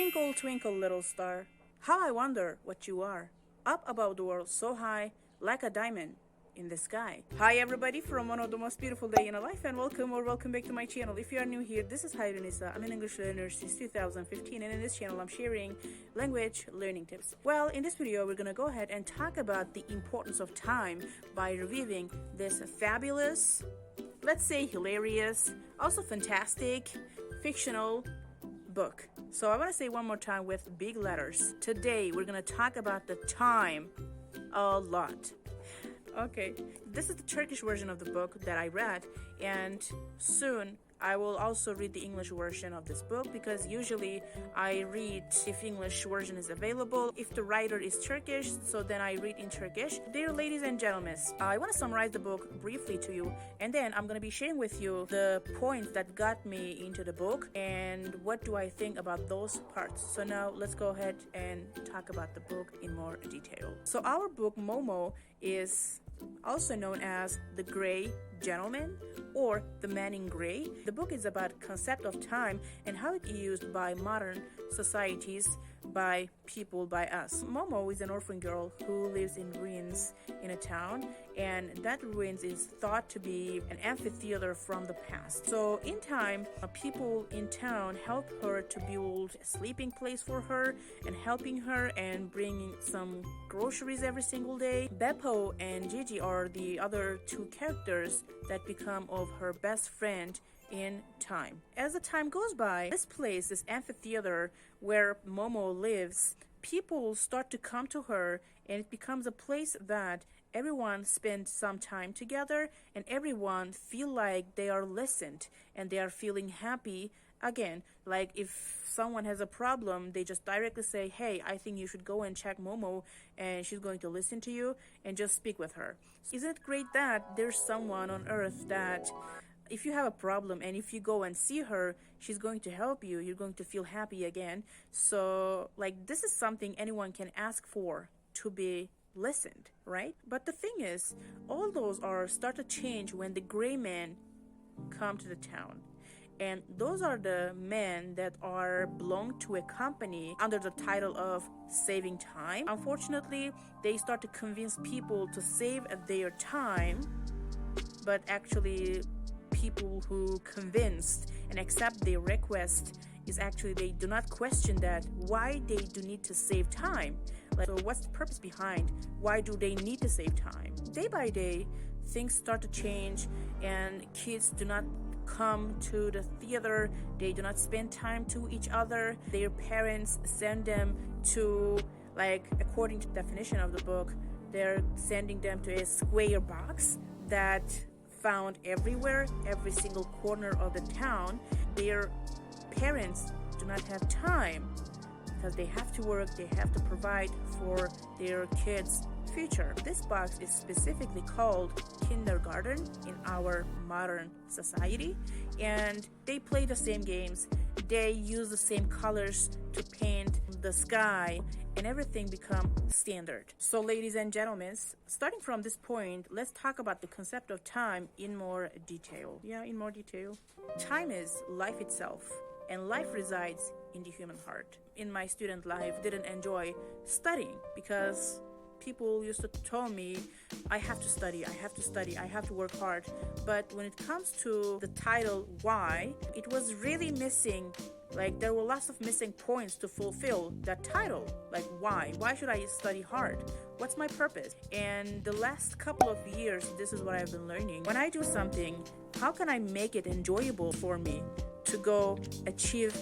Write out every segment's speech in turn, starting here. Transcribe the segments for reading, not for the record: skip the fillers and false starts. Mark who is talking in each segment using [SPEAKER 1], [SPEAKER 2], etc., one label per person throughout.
[SPEAKER 1] Twinkle, twinkle, little star, how I wonder what you are, up above the world so high, like a diamond in the sky. Hi everybody from one of the most beautiful day in a life, and welcome back to my channel. If you are new here, this is herkese. I'm an English learner since 2015, and in this channel I'm sharing language learning tips. Well, in this video we're gonna go ahead and talk about the importance of time by reviewing this fabulous, let's say hilarious, also fantastic, fictional book. So I want to say one more time with big letters. Today we're gonna talk about the time a lot. Okay, this is the Turkish version of the book that I read, and soon I will also read the English version of this book, because usually I read if English version is available. If the writer is Turkish, so then I read in Turkish. Dear ladies and gentlemen, I want to summarize the book briefly to you, and then I'm going to be sharing with you the points that got me into the book and what do I think about those parts. So now let's go ahead and talk about the book in more detail. So our book Momo is also known as The Gray Gentleman or The Man in Gray. The book is about concept of time and how it is used by modern societies, by people, by us. Momo is an orphan girl who lives in ruins in a town, and that ruins is thought to be an amphitheater from the past. So in time, people in town help her to build a sleeping place for her and helping her and bringing some groceries every single day. Beppo and Gigi are the other two characters that become of her best friend in time. As the time goes by, this place, this amphitheater where Momo lives, people start to come to her, and it becomes a place that everyone spends some time together and everyone feel like they are listened and they are feeling happy. Again, like if someone has a problem, they just directly say, hey, I think you should go and check Momo, and she's going to listen to you, and just speak with her. Isn't it great that there's someone on earth that if you have a problem and if you go and see her, she's going to help you, you're going to feel happy again. So like, this is something anyone can ask for, to be listened, right? But the thing is, all those are start to change when the gray men come to the town. And those are the men that are belong to a company under the title of saving time. Unfortunately, they start to convince people to save their time, but actually people who convinced and accept their request is actually they do not question that why they do need to save time. Like, so what's the purpose behind why do they need to save time? Day by day, things start to change, and kids do not come to the theater, they do not spend time to each other. Their parents send them to, like, according to the definition of the book, they're sending them to a square box that found everywhere, every single corner of the town. Their parents do not have time because they have to work, they have to provide for their kids' future. This box is specifically called kindergarten in our modern society, and they play the same games, they use the same colors to paint the sky, and everything become standard. So ladies and gentlemen, starting from this point, let's talk about the concept of time in more detail. In more detail. Time is life itself, and life resides in the human heart. In my student life, didn't enjoy studying because people used to tell me I have to study, I have to work hard. But when it comes to the title why, it was really missing. Like, there were lots of missing points to fulfill that title. Like, why should I study hard? What's my purpose? And the last couple of years, this is what I've been learning. When I do something, how can I make it enjoyable for me to go achieve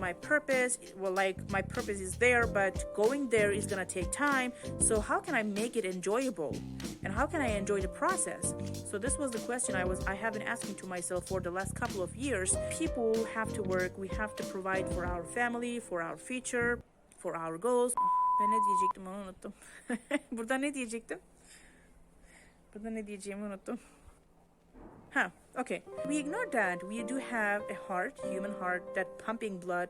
[SPEAKER 1] my purpose? Well, like, my purpose is there, but going there is gonna take time. So how can I make it enjoyable? And how can I enjoy the process? So this was the question I have been asking to myself for the last couple of years. People have to work, we have to provide for our family, for our future, for our goals. Ben ne diyecektim onu unuttum. Burada ne diyecektim? Burada ne diyeceğimi unuttum. Okay. We ignore that we do have a heart, human heart, that pumping blood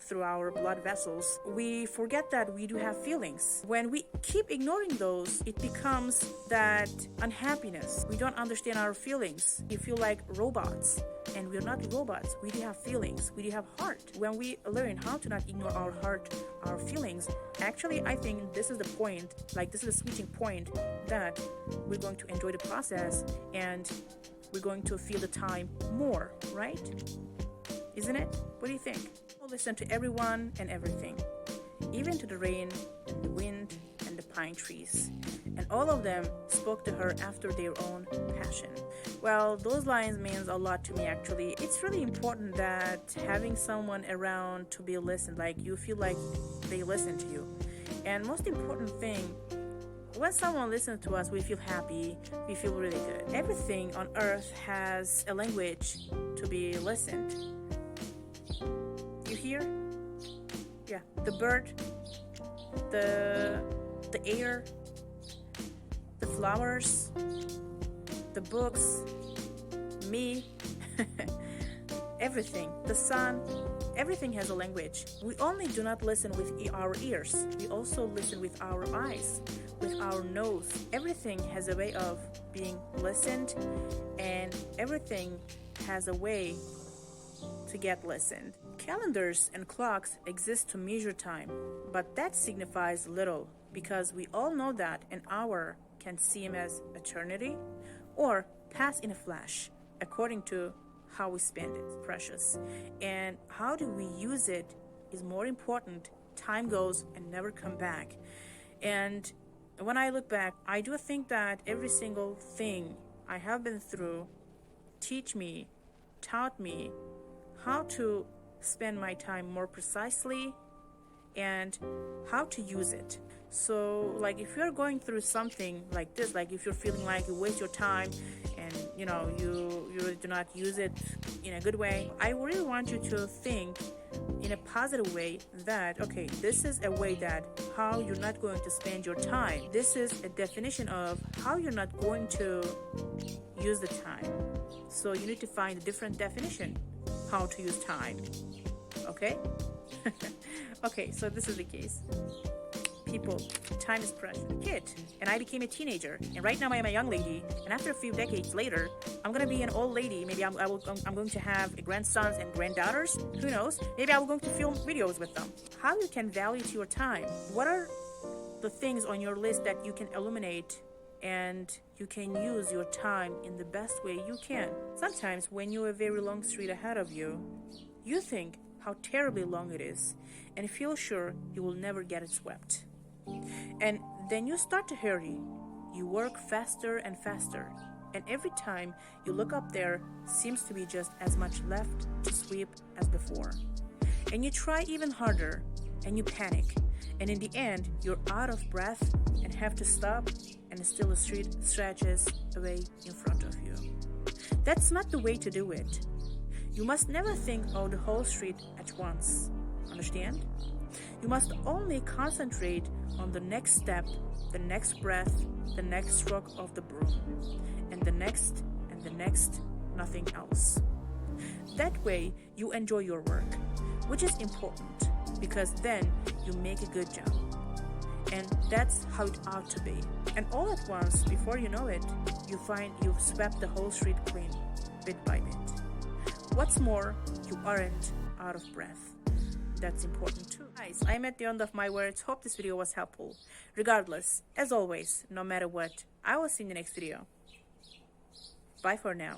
[SPEAKER 1] through our blood vessels, we forget that we do have feelings. When we keep ignoring those, it becomes that unhappiness. We don't understand our feelings. We feel like robots. And we're not robots. We do have feelings. We do have heart. When we learn how to not ignore our heart, our feelings, actually, I think this is the point, like this is the switching point that we're going to enjoy the process and we're going to feel the time more, right? Isn't it? What do you think? We'll listen to everyone and everything, even to the rain and the wind and the pine trees. And all of them spoke to her after their own passion. Well, those lines means a lot to me actually. It's really important that having someone around to be listened, like you feel like they listen to you. And most important thing, when someone listens to us, we feel happy, we feel really good. Everything on earth has a language to be listened. You hear? Yeah, the bird, the air, the flowers, the books, me, everything, the sun, everything has a language. We only do not listen with our ears. We also listen with our eyes, with our nose. Everything has a way of being listened, and everything has a way to get listened. Calendars and clocks exist to measure time, but that signifies little because we all know that an hour can seem as eternity or pass in a flash according to how we spend it. It's precious. And how do we use it is more important. Time goes and never come back. And when I look back, I do think that every single thing I have been through taught me how to spend my time more precisely and how to use it. So like if you're going through something like this, like if you're feeling like you waste your time and you really do not use it in a good way, I really want you to think in a positive way that okay, this is a way that how you're not going to spend your time. This is a definition of how you're not going to use the time. So you need to find a different definition how to use time. Okay? Okay, so this is the case. People, time is precious. Kid, and I became a teenager, and right now I am a young lady, and after a few decades later, I'm gonna be an old lady. Maybe I'm going to have grandsons and granddaughters. Who knows? Maybe I'm going to film videos with them. How you can value to your time? What are the things on your list that you can eliminate and you can use your time in the best way you can? Sometimes when you have a very long street ahead of you, you think how terribly long it is and feel sure you will never get it swept. And then you start to hurry. You work faster and faster. And every time you look up there seems to be just as much left to sweep as before. And you try even harder and you panic. And in the end, you're out of breath and have to stop and still the street stretches away in front of you. That's not the way to do it. You must never think of the whole street at once. Understand? You must only concentrate on the next step, the next breath, the next stroke of the broom, and the next, nothing else. That way, you enjoy your work, which is important, because then you make a good job. And that's how it ought to be. And all at once, before you know it, you find you've swept the whole street clean, bit by bit. What's more, you aren't out of breath. That's important too. Guys, I'm at the end of my words. Hope this video was helpful. Regardless, as always, no matter what, I will see you in the next video. Bye for now.